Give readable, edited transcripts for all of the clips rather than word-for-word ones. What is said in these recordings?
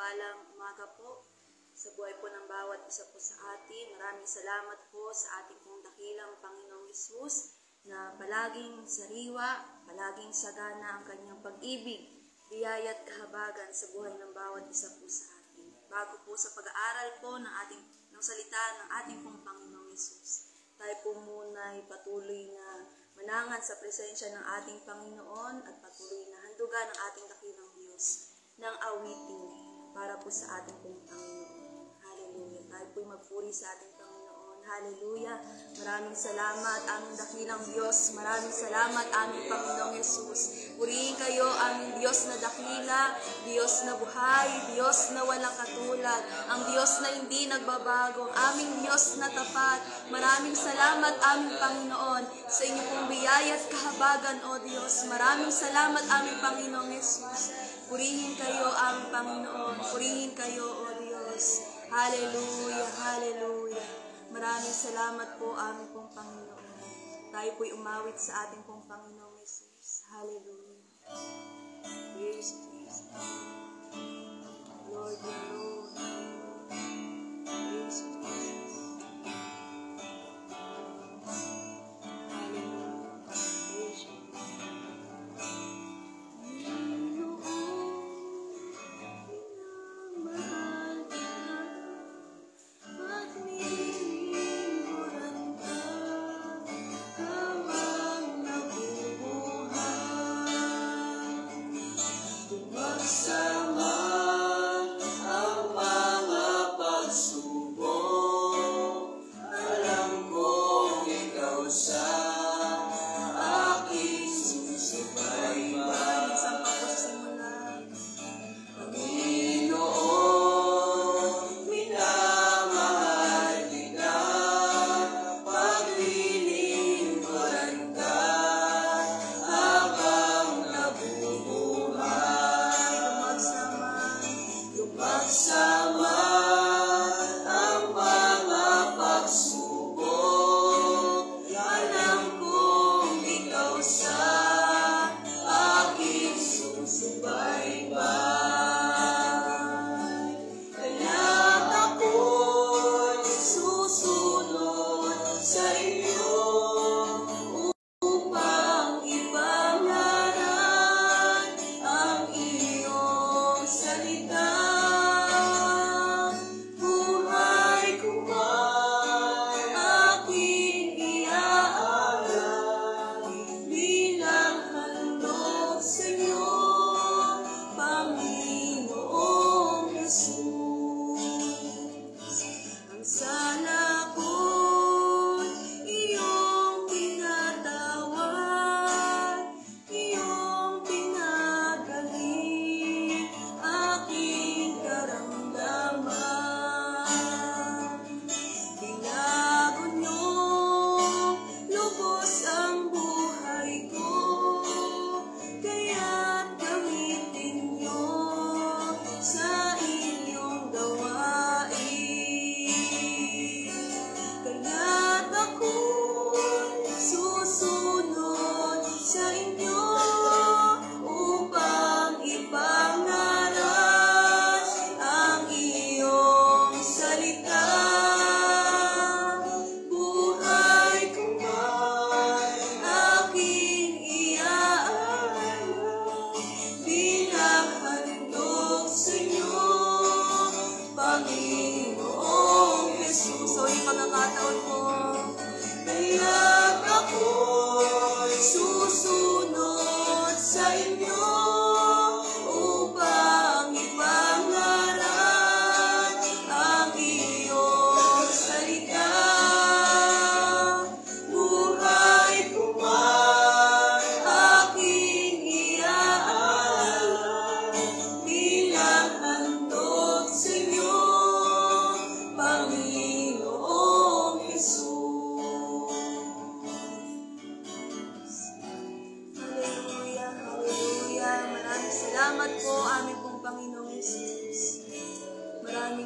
mapagpalang umaga po sa buhay po ng bawat isa po sa atin. Maraming salamat po sa ating pong dakilang Panginoong Hesus na palaging sariwa, palaging sagana ang kanyang pag-ibig, biyaya at kahabagan sa buhay ng bawat isa po sa atin. Bago po sa pag-aaral po ng salita ng ating pong Panginoong Hesus, tayo po muna ay patuloy na manangan sa presensya ng ating Panginoon at patuloy na handugan ng ating dakilang Diyos ng awitin para po sa ating pong Panginoon. Hallelujah. Tayo po'y magpuri sa ating Panginoon. Hallelujah. Maraming salamat aming dakilang Diyos. Maraming salamat aming Panginoong Hesus. Purihin kayo aming Diyos na dakila, Diyos na buhay, Diyos na walang katulad, ang Diyos na hindi nagbabago, aming Diyos na tapat. Maraming salamat aming Panginoon sa inyong pong biyaya at kahabagan, O Diyos. Maraming salamat aming Panginoong Hesus. Purihin kayo aming Panginoon. Purihin kayo, O Diyos. Hallelujah, hallelujah. Maraming salamat po aming pong Panginoon. Tayo po'y umawit sa ating pong Panginoong Hesus. Hallelujah. Praise Jesus. Lord, your Lord. Praise Jesus.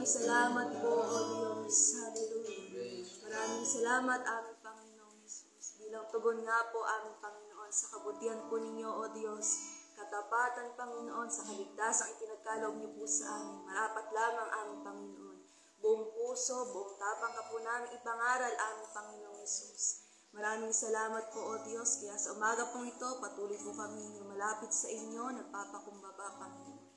Salamat po, O Diyos. Hallelujah. Maraming salamat, aming Panginoong Hesus. Bilang tugon nga po, aming Panginoon, sa kabutihan po ninyo, O Diyos. katapatan, Panginoon, sa kaligtasang ipinagkaloob niyo po sa amin. Marapat lamang aming Panginoon. Buong puso, buong tapang ka po namin ipangaral aming Panginoong Yesus. Maraming salamat po, O Diyos, kaya sa umaga pong ito, patuloy po kami malapit sa inyo, nagpapakumbaba, Panginoon.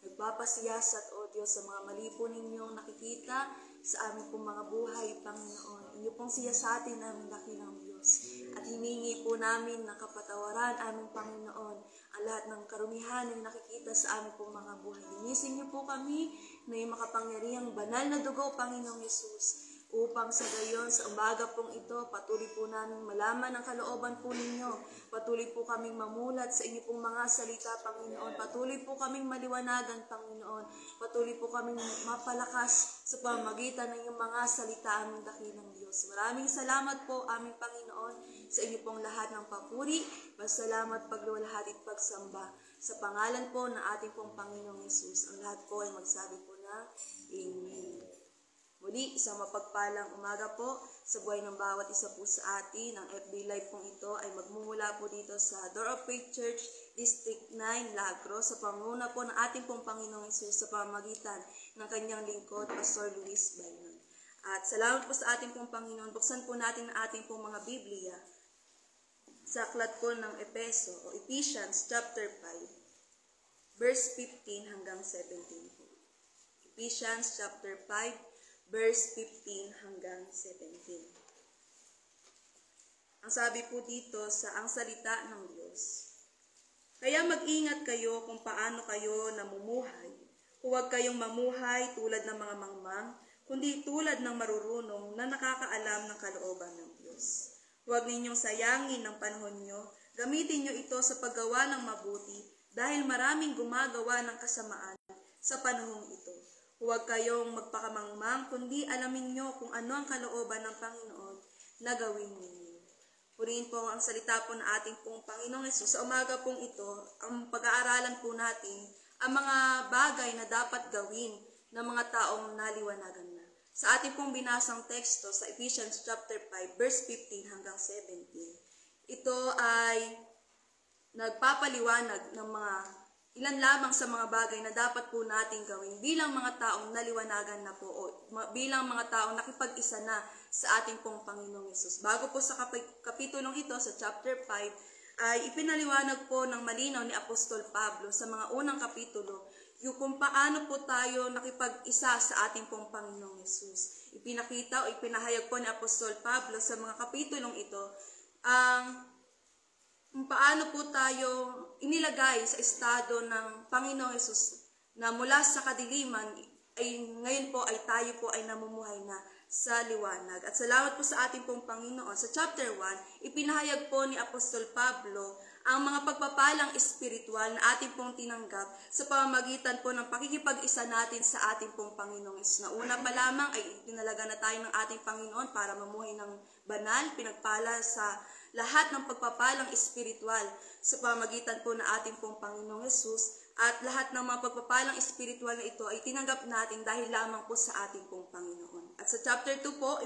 Nagpapasiyasat, O Diyos, sa mga mali po ninyong nakikita sa aming pong mga buhay, Panginoon. Inyo pong siyasatin namin dakilang Diyos. At hiningi po namin ng kapatawaran aming Panginoon ang lahat ng karumihan na nakikita sa aming pong mga buhay. Linisin niyo po kami na yung makapangyarihang banal na dugo, Panginoong Yesus, upang sa gayon, sa umaga pong ito, patuloy po namin malaman ang kalooban po ninyo. Patuloy po kaming mamulat sa inyo pong mga salita, Panginoon. Patuloy po kaming maliwanagan, Panginoon. Patuloy po kaming mapalakas sa pamamagitan ng iyong mga salita, aming dakilang Diyos. Maraming salamat po, aming Panginoon, sa inyo pong lahat ng papuri, pasalamat, pagluwalhati at pagsamba. Sa pangalan po ng ating pong Panginoong Yesus, ang lahat po ay magsabi po na Amen. Muli, isang mapagpalang umaga po sa buhay ng bawat isa po sa atin. Ang FB Live pong ito ay magmumula po dito sa Door of Faith Church, District 9, Lagro, sa panguna po ng ating pong Panginoong Hesus sa pamamagitan ng kanyang lingkod, Pastor Luis Bainon. At salamat po sa ating pong Panginoon. Buksan po natin ang ating pong mga Biblia sa aklat po ng Epeso o Ephesians chapter 5, verse 15 hanggang 17 po. Ephesians chapter 5, verse 15 hanggang 17. Ang sabi po dito sa ang salita ng Diyos. Kaya mag-ingat kayo kung paano kayo namumuhay. Huwag kayong mamuhay tulad ng mga mangmang, kundi tulad ng marurunong na nakakaalam ng kalooban ng Diyos. Huwag ninyong sayangin ang panahon nyo. Gamitin nyo ito sa paggawa ng mabuti dahil maraming gumagawa ng kasamaan sa panahong ito. Huwag kayong magpakamangmang, kundi alamin nyo kung ano ang kalooban ng Panginoon na gawin ninyo. Purihin po ang salita po ng ating pong Panginoong Hesus. Sa umaga pong ito, ang pag-aaralan po natin ang mga bagay na dapat gawin ng mga taong naliwanagan na. Sa ating pong binasang teksto sa Ephesians chapter 5, verse 15 hanggang 17, ito ay nagpapaliwanag ng mga ilan lamang sa mga bagay na dapat po nating gawin bilang mga taong naliwanagan na po o bilang mga taong nakipag-isa na sa ating pong Panginoong Hesus. Bago po sa kapitulong ito, sa chapter 5, ay ipinaliwanag po ng malinaw ni Apostol Pablo sa mga unang kapitulo yung kung paano po tayo nakipag-isa sa ating pong Panginoong Hesus. Ipinakita o ipinahayag po ni Apostol Pablo sa mga kapitulong ito ang kung paano po tayo inilagay sa estado ng Panginoong Hesus na mula sa kadiliman ay ngayon po ay tayo po ay namumuhay na sa liwanag. At salamat po sa ating pong Panginoon. Sa chapter 1, ipinahayag po ni Apostol Pablo ang mga pagpapalang espiritual na ating pong tinanggap sa pamamagitan po ng pakikipag-isa natin sa ating pong Panginoong Hesus. Na una pa lamang ay tinalaga na tayo ng ating Panginoon para mamuhay ng banal, pinagpala sa lahat ng pagpapalang espiritual sa pamamagitan po ng ating pong Panginoong Hesus at lahat ng mga pagpapalang espiritual na ito ay tinanggap natin dahil lamang po sa ating pong Panginoon. At sa chapter 2 po,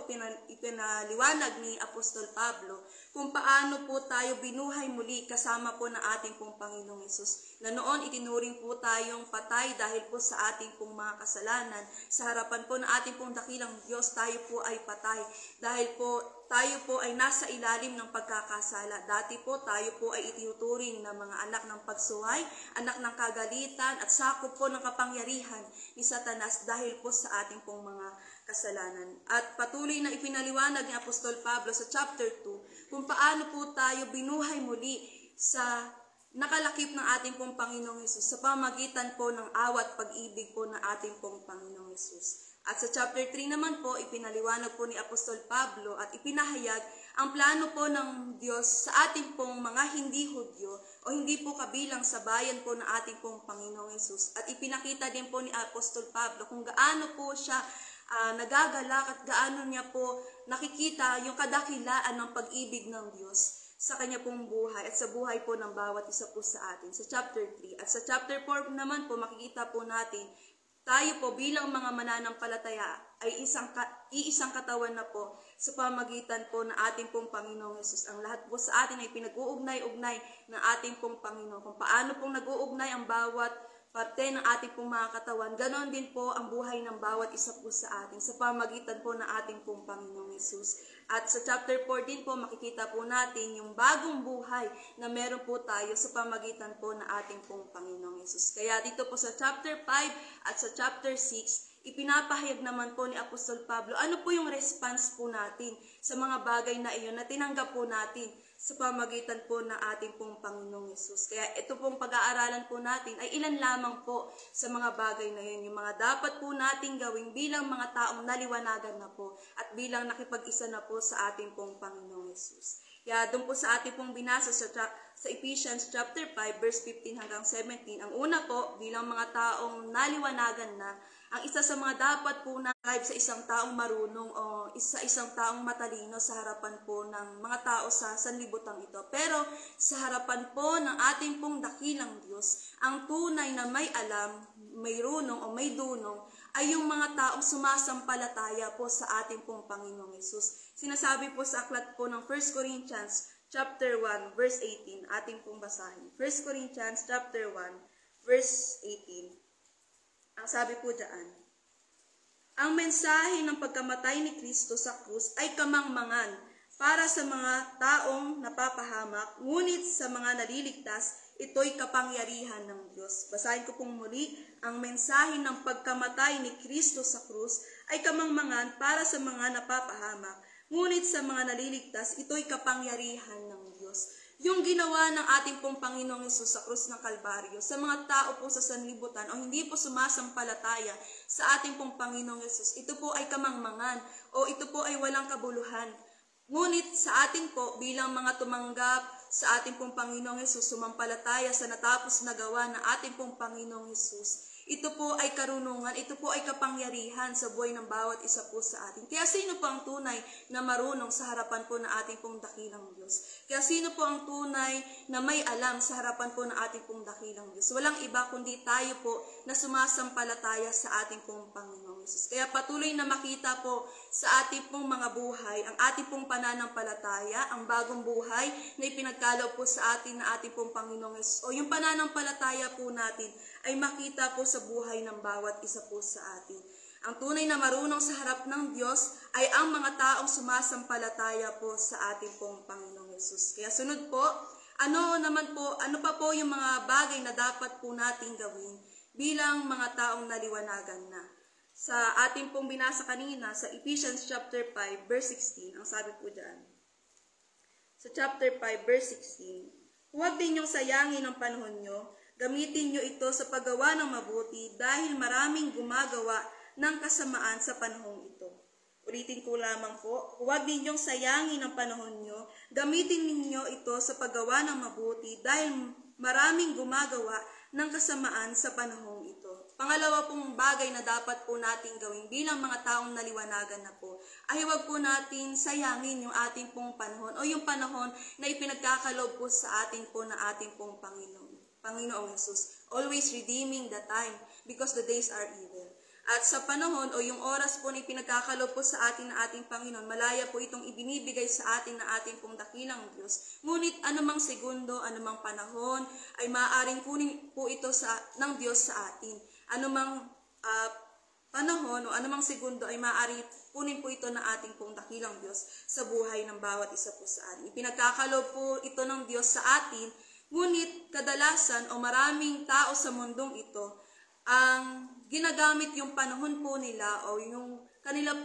ipinaliwanag ni Apostol Pablo kung paano po tayo binuhay muli kasama po ng ating pong Panginoong Hesus. Na noon itinuring po tayong patay dahil po sa ating pong mga kasalanan. Sa harapan po ng ating pong dakilang Diyos, tayo po ay patay dahil po tayo po ay nasa ilalim ng pagkakasala. Dati po tayo po ay itinuturing na mga anak ng pagsuway, anak ng kagalitan at sakop po ng kapangyarihan ni Satanas dahil po sa ating pong mga kasalanan. At patuloy na ipinaliwanag ni Apostol Pablo sa chapter 2 kung paano po tayo binuhay muli sa nakalakip ng ating pong Panginoong Hesus sa pamagitan po ng awat pag-ibig po ng ating pong Panginoong Hesus. At sa chapter 3 naman po, ipinaliwanag po ni Apostol Pablo at ipinahayag ang plano po ng Diyos sa ating pong mga hindi Hudyo o hindi po kabilang sa bayan po ng ating pong Panginoong Hesus. At ipinakita din po ni Apostol Pablo kung gaano po siya nagagalak at gaano niya po nakikita yung kadakilaan ng pag-ibig ng Diyos sa kanya pong buhay at sa buhay po ng bawat isa po sa atin sa chapter 3. At sa chapter 4 naman po makikita po natin tayo po bilang mga mananampalataya ay iisang katawan na po sa pamagitan po ng ating pong Panginoong Hesus. Ang lahat po sa atin ay pinag-uugnay-ugnay ng ating pong Panginoon. Kung paano pong nag-uugnay ang bawat parte ng ating pong mga katawan, ganon din po ang buhay ng bawat isa po sa atin sa pamagitan po ng ating pong Panginoong Hesus. At sa chapter 14 po, makikita po natin yung bagong buhay na meron po tayo sa pamagitan po ng ating pong Panginoong Hesus. Kaya dito po sa chapter 5 at sa chapter 6, ipinapahayag naman po ni Apostol Pablo, ano po yung response po natin sa mga bagay na iyon na tinanggap po natin sa pamagitan po ng ating pong Panginoong Hesus. Kaya ito pong pag-aaralan po natin ay ilan lamang po sa mga bagay na yun. Yung mga dapat po nating gawin bilang mga taong naliwanagan na po at bilang nakipag-isa na po sa ating pong Panginoong Hesus. Kaya doon po sa ating pong binasa sa Ephesians chapter 5 verse 15 hanggang 17, ang una po bilang mga taong naliwanagan na, ang isa sa mga dapat po na sa isang taong marunong o isang taong matalino sa harapan po ng mga tao sa sanlibutan ito. Pero sa harapan po ng ating pong dakilang Diyos, ang tunay na may alam, may runong o may dunong ay yung mga taong sumasampalataya po sa ating pong Panginoong Hesus. Sinasabi po sa aklat po ng 1 Corinthians chapter 1 verse 18, ating pong basahin. 1 Corinthians chapter 1 verse 18. Ang sabi po dyan, ang mensahe ng pagkamatay ni Kristo sa krus ay kamangmangan para sa mga taong napapahamak, ngunit sa mga naliligtas, ito'y kapangyarihan ng Diyos. Basahin ko pong muli, ang mensahe ng pagkamatay ni Kristo sa krus ay kamangmangan para sa mga napapahamak, ngunit sa mga naliligtas, ito'y kapangyarihan ng Diyos. Yung ginawa ng ating pong Panginoong Hesus sa krus ng Kalbaryo sa mga tao po sa sanlibutan o hindi po sumasampalataya sa ating pong Panginoong Hesus, ito po ay kamangmangan o ito po ay walang kabuluhan. Ngunit sa atin po bilang mga tumanggap sa ating pong Panginoong Hesus, sumampalataya sa natapos na gawa ng ating pong Panginoong Hesus, ito po ay karunungan, ito po ay kapangyarihan sa buhay ng bawat isa po sa atin. Kaya sino po ang tunay na marunong sa harapan po ng ating pong dakilang Diyos? Kaya sino po ang tunay na may alam sa harapan po ng ating pong dakilang Diyos? Walang iba kundi tayo po na sumasampalataya sa ating pong Panginoong Hesus. Kaya patuloy na makita po sa ating pong mga buhay, ang ating pong pananampalataya, ang bagong buhay na ipinagkaloob po sa atin na ating pong Panginoong Hesus. O yung pananampalataya po natin ay makita po sa buhay ng bawat isa po sa atin. Ang tunay na marunong sa harap ng Diyos ay ang mga taong sumasampalataya po sa ating pong Panginoong Hesus. Kaya sunod po, ano pa po yung mga bagay na dapat po nating gawin bilang mga taong naliwanagan na. Sa ating pong binasa kanina, sa Ephesians chapter 5 verse 16, ang sabi po dyan. Sa chapter 5 verse 16, huwag ninyong sayangin ang panahon nyo, gamitin nyo ito sa paggawa ng mabuti dahil maraming gumagawa ng kasamaan sa panahong ito. Ulitin ko lamang po, huwag ninyong sayangin ang panahon nyo, gamitin ninyo ito sa paggawa ng mabuti dahil maraming gumagawa ng kasamaan sa panahong ito. Pangalawa pong bagay na dapat po natin gawin bilang mga taong naliwanagan na po, ay huwag po natin sayangin yung ating pong panahon o yung panahon na ipinagkakaloob po sa atin po na ating pong Panginoong Hesus. Always redeeming the time because the days are evil. At sa panahon o yung oras po na ipinagkakaloob po sa atin na ating Panginoon, malaya po itong ibinibigay sa atin na ating pong dakilang Diyos. Ngunit anumang segundo, anumang panahon, ay maaaring kunin po ito ng Diyos sa atin. Anumang panahon o anumang segundo ay maaari kunin po ito ng ating pong dakilang Diyos sa buhay ng bawat isa po sa atin. Ipinagkakaloob po ito ng Diyos sa atin, ngunit kadalasan o maraming tao sa mundong ito, ang ginagamit yung panahon po nila o yung kanila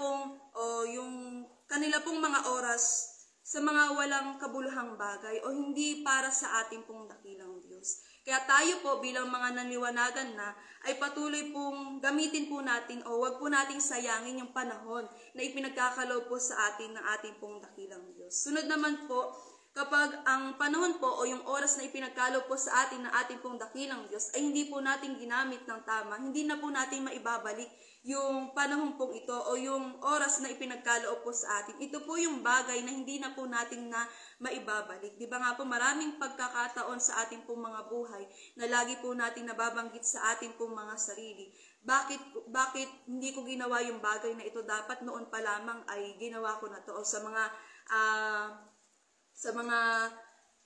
pong mga oras sa mga walang kabuluhang bagay o hindi para sa ating pong dakilang Diyos. Kaya tayo po bilang mga naniwanagan na ay patuloy pong gamitin po natin o wag po nating sayangin yung panahon na ipinagkakaloob po sa atin ng ating pong dakilang Diyos. Sunod naman po, kapag ang panahon po o yung oras na ipinagkaloob po sa atin ng ating pong dakilang Diyos ay hindi po natin ginamit ng tama, hindi na po natin maibabalik yung panahon pong ito o yung oras na ipinagkaloob po sa atin. Ito po yung bagay na hindi na po natin na maibabalik. Di ba nga po maraming pagkakataon sa ating pong mga buhay na lagi po natin nababanggit sa ating pong mga sarili bakit hindi ko ginawa yung bagay na ito? Dapat noon pa lamang ay ginawa ko na to. O sa mga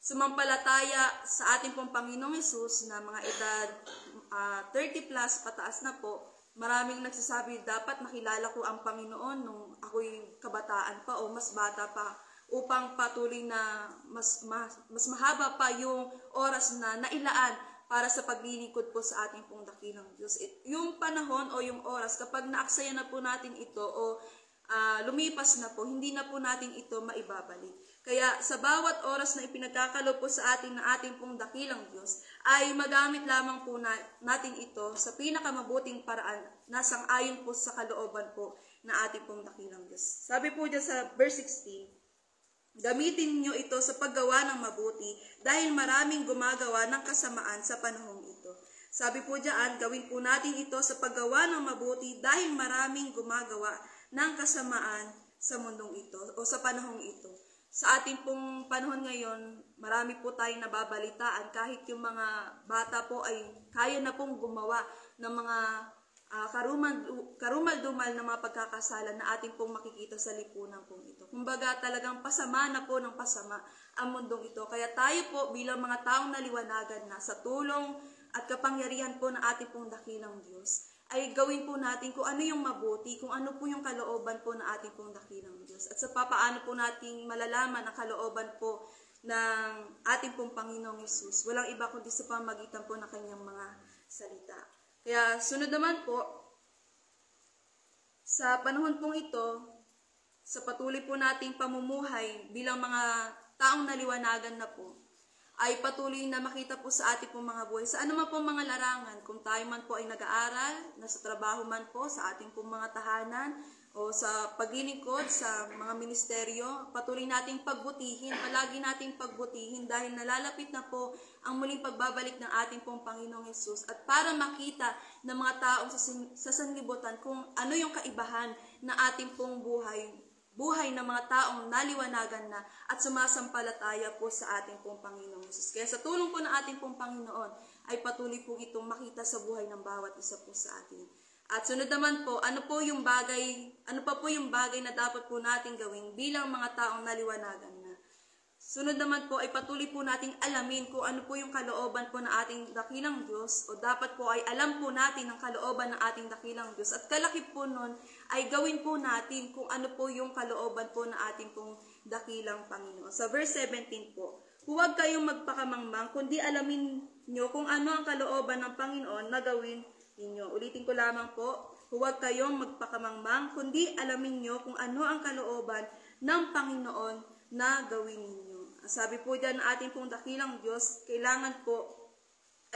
sumampalataya sa ating pong Panginoong Hesus na mga edad 30 plus pataas na po, maraming nagsasabi, dapat nakilala ko ang Panginoon nung ako'y kabataan pa o mas bata pa, upang patuloy na mas mahaba pa yung oras na nailaan para sa paglilingkod po sa ating pong dakilang Diyos. Yung panahon o yung oras, kapag naaksaya na po natin ito o lumipas na po, hindi na po natin ito maibabalik. Kaya sa bawat oras na ipinagkakalob po sa atin ng ating pong dakilang Diyos, ay magamit lamang po natin ito sa pinakamabuting paraan na sang-ayon po sa kalooban po na ating pong dakilang Diyos. Sabi po dyan sa verse 16, gamitin nyo ito sa paggawa ng mabuti dahil maraming gumagawa ng kasamaan sa panahong ito. Sabi po dyan, gawin po natin ito sa paggawa ng mabuti dahil maraming gumagawa ng kasamaan sa mundong ito o sa panahong ito. Sa ating pong panahon ngayon, marami po tayong nababalitaan kahit yung mga bata po ay kaya na pong gumawa ng mga karumal-dumal na mga pagkakasala na ating pong makikita sa lipunan pong ito. Kumbaga talagang pasama na po ng pasama ang mundong ito. Kaya tayo po bilang mga taong naliwanagan na sa tulong at kapangyarihan po ng ating pong dakilang Diyos, ay gawin po natin kung ano yung mabuti, kung ano po yung kalooban po ng ating pong dakilang Diyos. At sa paano po natin malalaman ang kalooban po ng ating pong Panginoong Hesus. Walang iba kundi sa pamagitan po ng kanyang mga salita. Kaya sunod naman po, sa panahon pong ito, sa patuloy po nating pamumuhay bilang mga taong naliwanagan na po, ay patuloy na makita po sa ating pong mga buhay. Sa anuman po mga larangan, kung tayo man po ay nag-aaral, nasa trabaho man po, sa ating pong mga tahanan, o sa paglilingkod, sa mga ministeryo, patuloy nating pagbutihin, palagi nating pagbutihin dahil nalalapit na po ang muling pagbabalik ng ating pong Panginoong Hesus. At para makita ng mga taong sa sanlibutan kung ano yung kaibahan na ating pong buhay ng mga taong naliwanagan na at sumasampalataya po sa ating pong Panginoong Hesus. Kaya sa tulong po ng ating pong Panginoon ay patuloy po itong makita sa buhay ng bawat isa po sa atin. At sunod naman po, ano pa po yung bagay na dapat po natin gawin bilang mga taong naliwanagan na. Sunod naman po ay patuloy po nating alamin kung ano po yung kalooban po ng ating dakilang Diyos, o dapat po ay alam po natin ang kalooban ng ating dakilang Diyos. At kalakip po nun ay gawin po natin kung ano po yung kalooban po ng ating pong dakilang Panginoon. Sa verse 17 po, huwag kayong magpakamangmang, kundi alamin nyo kung ano ang kalooban ng Panginoon na gawin ninyo. Ulitin ko lamang po, huwag kayong magpakamangmang, kundi alamin nyo kung ano ang kalooban ng Panginoon na gawin ninyo. Sabi po dyan ng ating pong dakilang Diyos, kailangan po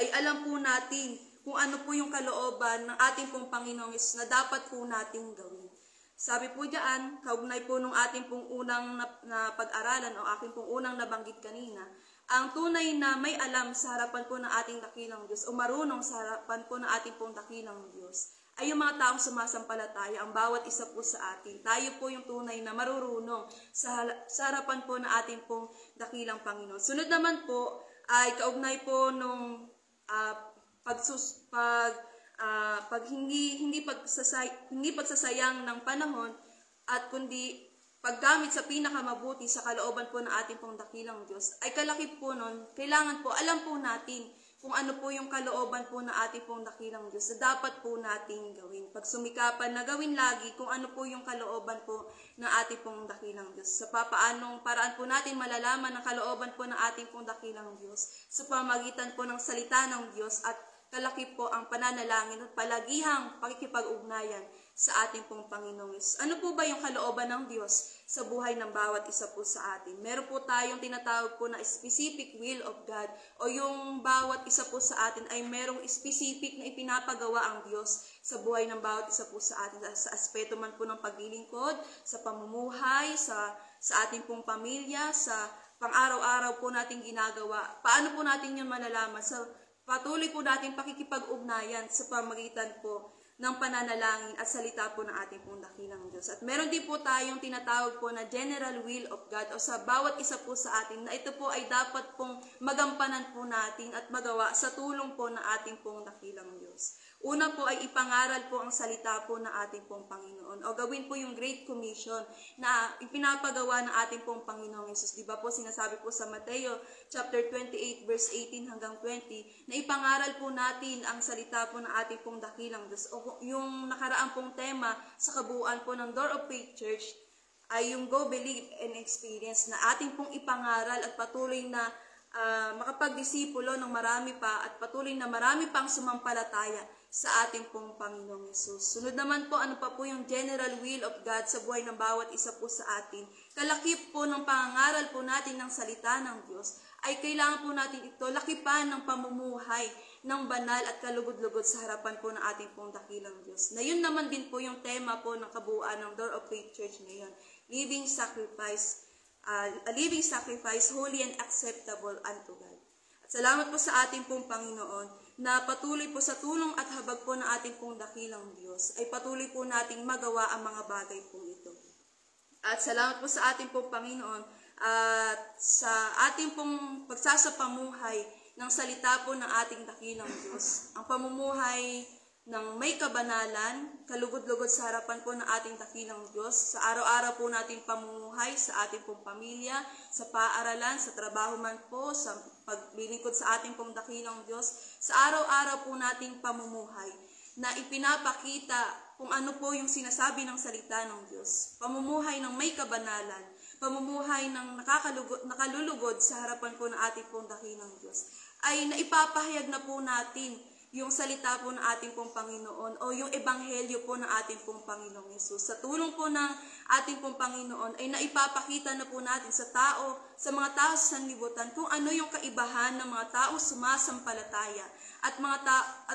ay alam po natin kung ano po yung kalooban ng ating pong Panginoong Hesus na dapat po natin gawin. Sabi po dyan, kaugnay po nung ating pong unang na pag-aralan o aking pong unang nabanggit kanina, ang tunay na may alam sa harapan po ng ating dakilang Diyos o marunong sa harapan po ng ating pong dakilang Diyos ay yung mga taong sumasampalataya, ang bawat isa po sa atin. Tayo po yung tunay na marurunong sa harapan po ng ating pong dakilang Panginoon. Sunod naman po ay kaugnay po nung hindi pagsasayang ng panahon at kundi paggamit sa pinakamabuti sa kalooban po ng ating pong dakilang Diyos, ay kalakip po nun, kailangan po, alam po natin kung ano po yung kalooban po ng ating pong dakilang Diyos na dapat po natin gawin. Pagsumikapan na gawin lagi kung ano po yung kalooban po ng ating pong dakilang Diyos. Sa papaanong paraan po natin malalaman ang kalooban po ng ating pong dakilang Diyos sa pamagitan po ng salita ng Diyos at kalakip po ang pananalangin at palagihang pakikipag-ugnayan sa ating pong Panginoong Hesus. Ano po ba yung kalooban ng Diyos sa buhay ng bawat isa po sa atin? Meron po tayong tinatawag po na specific will of God, o yung bawat isa po sa atin ay merong specific na ipinapagawa ang Diyos sa buhay ng bawat isa po sa atin, sa aspeto man po ng paglilingkod, sa pamumuhay, sa ating pong pamilya, sa pang-araw-araw po nating ginagawa. Paano po natin yun malalaman? Sa patuloy po natin pakikipag-ugnayan sa pamagitan po ng pananalangin at salita po ng ating pong dakilang Diyos. At meron din po tayong tinatawag po na general will of God, o sa bawat isa po sa atin na ito po ay dapat pong magampanan po natin at magawa sa tulong po ng ating pong dakilang Diyos. Una po ay ipangaral po ang salita po ng ating pong Panginoon o gawin po yung Great Commission na ipinapagawa ng ating pong Panginoong Hesus. Di ba po sinasabi po sa Mateo chapter 28 verse 18 hanggang 20 na ipangaral po natin ang salita po ng ating pong dakilang Diyos. O yung nakaraan pong tema sa kabuuan po ng Door of Faith Church ay yung Go, Believe, and Experience na ating pong ipangaral at patuloy na makapagdisipulo ng marami pa at patuloy na marami pang sumampalataya sa ating pong Panginoong Hesus. Sunod naman po, ano pa po yung general will of God sa buhay ng bawat isa po sa atin. Kalakip po ng pangangaral po natin ng salita ng Diyos ay kailangan po natin ito lakipan ng pamumuhay ng banal at kalugod-lugod sa harapan po ng ating pong dakilang Diyos. Na yun naman din po yung tema po ng kabuuan ng Door of Faith Church ngayon. Living sacrifice, holy and acceptable unto God. At salamat po sa ating pong Panginoon na patuloy po sa tulong at habag po ng ating pong dakilang Diyos ay patuloy po nating magawa ang mga bagay po ito. At salamat po sa ating pong Panginoon at sa ating pong pagsasapamuhay ng salita po ng ating dakilang Diyos. Ang pamumuhay ng may kabanalan, kalugod-lugod sa harapan po ng ating dakilang Diyos, sa araw-araw po nating pamumuhay, sa ating pong pamilya, sa paaralan, sa trabaho man po, sa paglilingkod sa ating pong dakilang Diyos, sa araw-araw po nating pamumuhay, na ipinapakita kung ano po yung sinasabi ng salita ng Diyos. Pamumuhay ng may kabanalan, pamumuhay ng nakalulugod sa harapan po ng ating pong dakilang Diyos, ay naipapahayag na po natin yung salita po ng ating pong Panginoon o yung ebanghelyo po ng ating pong Panginoong Hesus. Sa tulong po ng ating pong Panginoon ay naipapakita na po natin sa mga tao sa sanlibutan kung ano yung kaibahan ng mga taong sumasampalataya at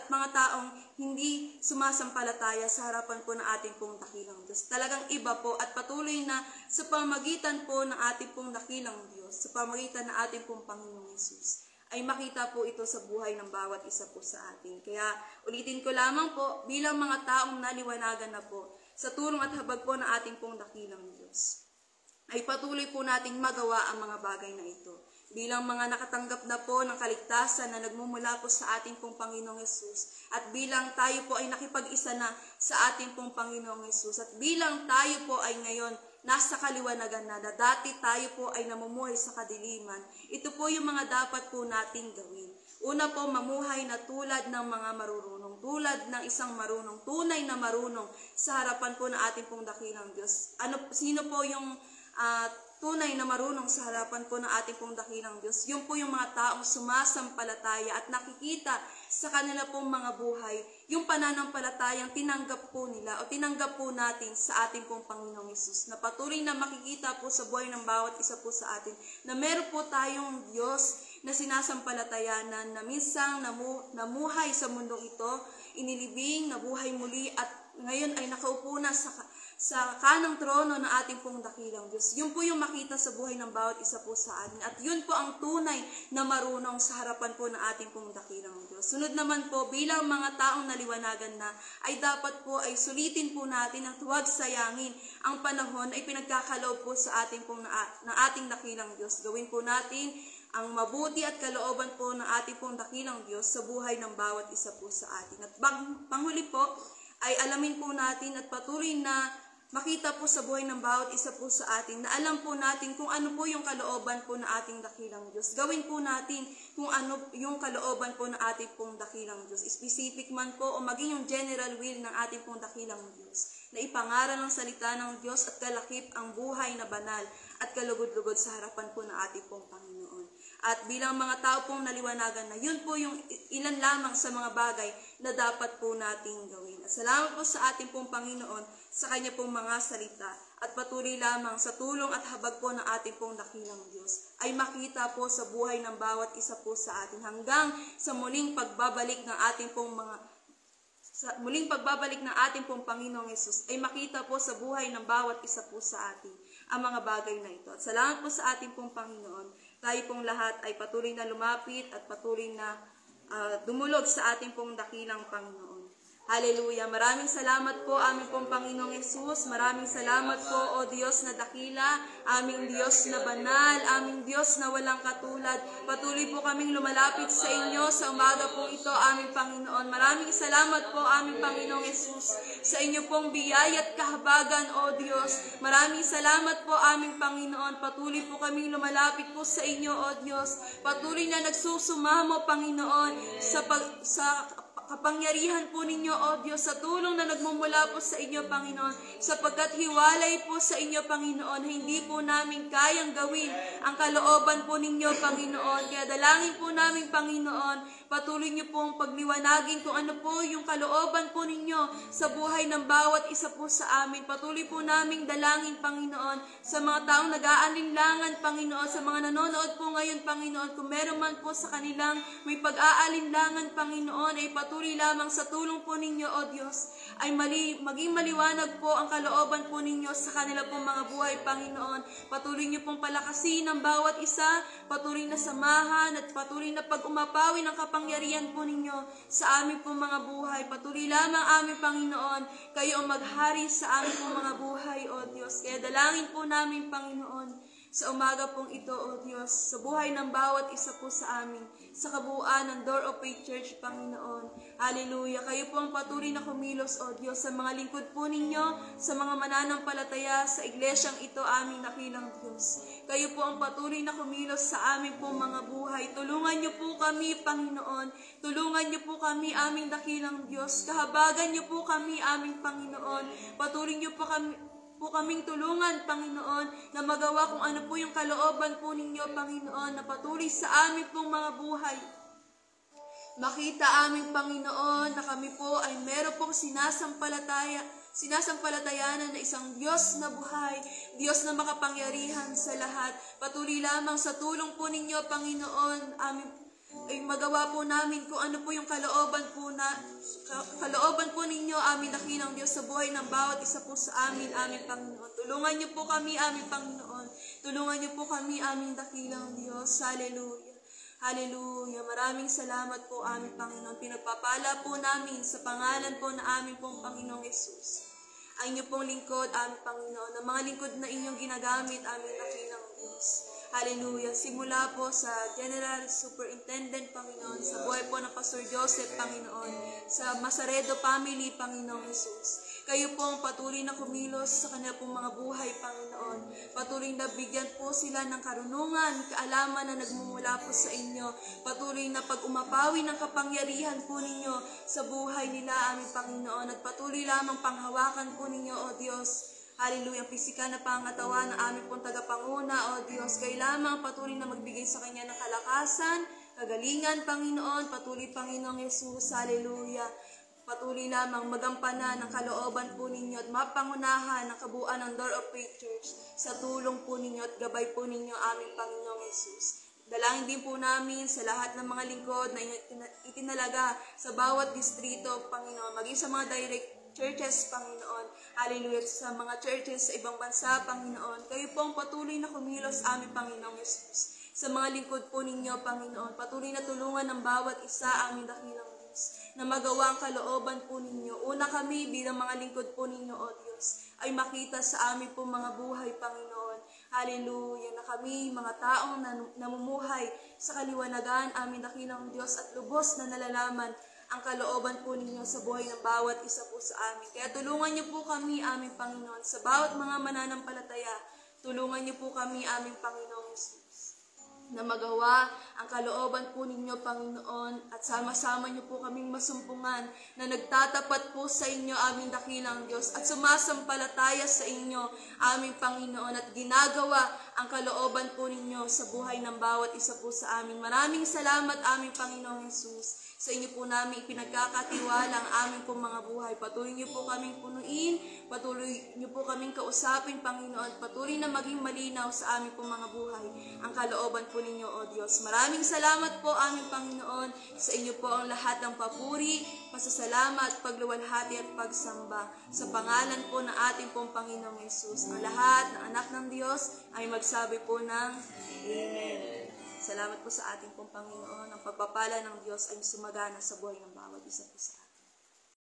mga taong hindi sumasampalataya sa harapan po ng ating pong dakilang Diyos. Talagang iba po at patuloy na sa pamagitan po ng ating pong dakilang Diyos, sa pamagitan ng ating pong Panginoong Hesus, ay makita po ito sa buhay ng bawat isa po sa atin. Kaya ulitin ko lamang po, bilang mga taong naliwanagan na po sa tulong at habag po ng ating pong dakilang Diyos, ay patuloy po nating magawa ang mga bagay na ito. Bilang mga nakatanggap na po ng kaligtasan na nagmumula po sa ating pong Panginoong Hesus, at bilang tayo po ay nakipag-isa na sa ating pong Panginoong Hesus, at bilang tayo po ay ngayon nasa kaliwanagan na dati tayo po ay namumuhay sa kadiliman, ito po yung mga dapat po nating gawin. Una po, mamuhay na tulad ng mga marurunong, tulad ng isang marunong, tunay na marunong sa harapan po ng ating pong dakilang Diyos. Sino po yung tunay na marunong sa harapan po ng ating pong dakilang Diyos? Yun po yung mga taong sumasampalataya at nakikita sa kanila pong mga buhay yung pananampalatayang tinanggap po nila o tinanggap po natin sa ating pong Panginoong Hesus, na patuloy na makikita po sa buhay ng bawat isa po sa atin na meron po tayong Diyos na sinasampalatayanan, na minsang namuhay sa mundong ito, inilibing, nabuhay muli at ngayon ay nakaupo na sa kanang trono ng ating pong dakilang Diyos. Yun po yung makita sa buhay ng bawat isa po sa atin. At yun po ang tunay na marunong sa harapan po ng ating pong dakilang Diyos. Sunod naman po, bilang mga taong naliwanagan na, ay dapat po ay sulitin po natin at huwag sayangin ang panahon ay pinagkakaloob po sa ating pong ng ating dakilang Diyos. Gawin po natin ang mabuti at kalooban po ng ating pong dakilang Diyos sa buhay ng bawat isa po sa atin. At panghuli po, ay alamin po natin at patuloy na makita po sa buhay ng bawat isa po sa atin, na alam po natin kung ano po yung kalooban po ng ating dakilang Diyos. Gawin po natin kung ano yung kalooban po ng ating pong dakilang Diyos. Specific man po o maging yung general will ng ating pong dakilang Diyos, na ipangaral ng salita ng Diyos at kalakip ang buhay na banal at kalugod-lugod sa harapan po ng ating pong Panginoon. At bilang mga tao pong naliwanagan na, yun po yung ilan lamang sa mga bagay na dapat po nating gawin. At salamat po sa ating pong Panginoon sa Kanya pong mga salita, at patuloy lamang sa tulong at habag po ng ating pong dakilang Diyos ay makita po sa buhay ng bawat isa po sa atin hanggang sa muling pagbabalik ng ating pong ating pong Panginoong Hesus, ay makita po sa buhay ng bawat isa po sa atin ang mga bagay na ito. At salamat po sa ating pong Panginoon. Tayo pong lahat ay patuloy na lumapit at patuloy na dumulog sa ating pong dakilang Panginoon. Hallelujah. Maraming salamat po aming pong Panginoong Yesus. Maraming salamat po, O Diyos na dakila, aming Diyos na banal, aming Diyos na walang katulad. Patuloy po kaming lumalapit sa inyo sa umaga pong ito, aming Panginoon. Maraming salamat po, aming Panginoong Yesus, sa inyo pong biyaya at kahabagan, O Diyos. Maraming salamat po, aming Panginoon. Patuloy po kaming lumalapit po sa inyo, O Diyos. Patuloy na nagsusumamo, Panginoon, sa kapangyarihan po ninyo, O Diyos, sa tulong na nagmumula po sa inyo, Panginoon, sapagkat hiwalay po sa inyo, Panginoon, hindi po namin kayang gawin ang kalooban po ninyo, Panginoon. Kaya dalangin po namin, Panginoon, patuloy niyo pong pagliwanagin kung ano po yung kalooban po ninyo sa buhay ng bawat isa po sa amin. Patuloy po namin dalangin, Panginoon, sa mga taong nag-aalinlangan, Panginoon, sa mga nanonood po ngayon, Panginoon, kung meron man po sa kanilang may pag-aalinlangan, Panginoon, ay patuloy lamang sa tulong po ninyo, O Diyos, ay maging maliwanag po ang kalooban po ninyo sa kanila pong mga buhay, Panginoon. Patuloy niyo pong palakasin ang bawat isa, patuloy na samahan at patuloy na pag-umapawi ng kapangyarihan po ninyo sa aming pong mga buhay. Patuloy lamang aming Panginoon, kayo ang maghari sa aming pong mga buhay, O Diyos. Kaya dalangin po namin, Panginoon, sa umaga pong ito, O Diyos, sa buhay ng bawat isa po sa amin, sa kabuuan ng Door of Faith Church, Panginoon. Hallelujah. Kayo po ang patuloy na kumilos, O Diyos, sa mga lingkod po ninyo, sa mga mananampalataya, sa iglesyang ito, aming nakilang Diyos. Kayo po ang patuloy na kumilos sa amin po mga buhay. Tulungan niyo po kami, Panginoon. Tulungan niyo po kami, aming dakilang Diyos. Kahabagan niyo po kami, aming Panginoon. Patuloy niyo po kaming tulungan, Panginoon, na magawa kung ano po yung kalooban po ninyo, Panginoon, na patuloy sa amin pong mga buhay. Makita aming Panginoon na kami po ay meron pong sinasampalatayanan na isang Diyos na buhay, Diyos na makapangyarihan sa lahat. Patuloy lamang sa tulong po ninyo, Panginoon, ay magawa po namin kung ano po yung kalooban po ninyo, aming dakilang Diyos, sa buhay ng bawat isa po sa amin, aming Panginoon. Tulungan niyo po kami, aming Panginoon. Tulungan niyo po kami, aming dakilang Diyos. Hallelujah. Hallelujah. Maraming salamat po, aming Panginoon. Pinagpapala po namin sa pangalan po na aming pong Panginoong Yesus. Ang inyo pong lingkod, aming Panginoon, na mga lingkod na inyong ginagamit, aming dakilang Diyos. Hallelujah. Simula po sa General Superintendent, Panginoon, sa buhay po ng Pastor Joseph, Panginoon, sa Masaredo family, Panginoong Jesus. Kayo po ang patuloy na kumilos sa kanila pong mga buhay, Panginoon. Patuloy na bigyan po sila ng karunungan, kaalaman na nagmumula po sa inyo. Patuloy na pag-umapawi ng kapangyarihan po ninyo sa buhay nila, aming Panginoon. At patuloy lamang panghawakan po ninyo, O Diyos. Hallelujah. Pisikal na pangatawan ng aming pong tagapanguna, O Diyos. Kayo lamang patuloy na magbigay sa kanya ng kalakasan, kagalingan, Panginoon. Patuloy, Panginoong Yesus. Hallelujah. Patuloy lamang magampanan ng kalooban po ninyo at mapangunahan ng kabuuan ng Door of Faith Church sa tulong po ninyo at gabay po ninyo, aming Panginoong Yesus. Dalangin din po namin sa lahat ng mga lingkod na itinalaga sa bawat distrito, Panginoon, maging sa mga direct churches, Panginoon. Hallelujah. Sa mga churches sa ibang bansa, Panginoon. Kayo po ang patuloy na kumilos, aming Panginoong Yesus. Sa mga lingkod po ninyo, Panginoon, patuloy na tulungan ng bawat isa, aming dakilang Diyos, na magawa ang kalooban po ninyo. Una kami bilang mga lingkod po ninyo, O Diyos, ay makita sa aming po mga buhay, Panginoon. Hallelujah. Na kami, mga taong namumuhay sa kaliwanagan, aming dakilang Diyos, at lubos na nalalaman ang kalooban po ninyo sa buhay ng bawat isa po sa amin. Kaya tulungan niyo po kami, aming Panginoon, sa bawat mga mananampalataya. Tulungan niyo po kami, aming Panginoong Jesus, na magawa ang kalooban po ninyo, Panginoon, at sama-sama niyo po kaming masumpungan na nagtatapat po sa inyo, aming dakilang Diyos, at sumasampalataya sa inyo, aming Panginoon, at ginagawa ang kalooban po ninyo sa buhay ng bawat isa po sa amin. Maraming salamat, aming Panginoong Jesus. Sa inyo po namin ipinagkakatiwala ang aming pong mga buhay. Patuloy niyo po kaming punuin, patuloy niyo po kaming kausapin, Panginoon, patuloy na maging malinaw sa aming pong mga buhay ang kalooban po ninyo, O Diyos. Maraming salamat po, aming Panginoon. Sa inyo po ang lahat ng papuri, pasasalamat, pagluwalhati at pagsamba. Sa pangalan po ng ating pong Panginoong Yesus, ang lahat ng anak ng Diyos ay magsabi po ng Amen. Salamat po sa ating pong Panginoon. Ang pagpapala ng Diyos ay sumagana sa buhay ng bawat isa po sa atin.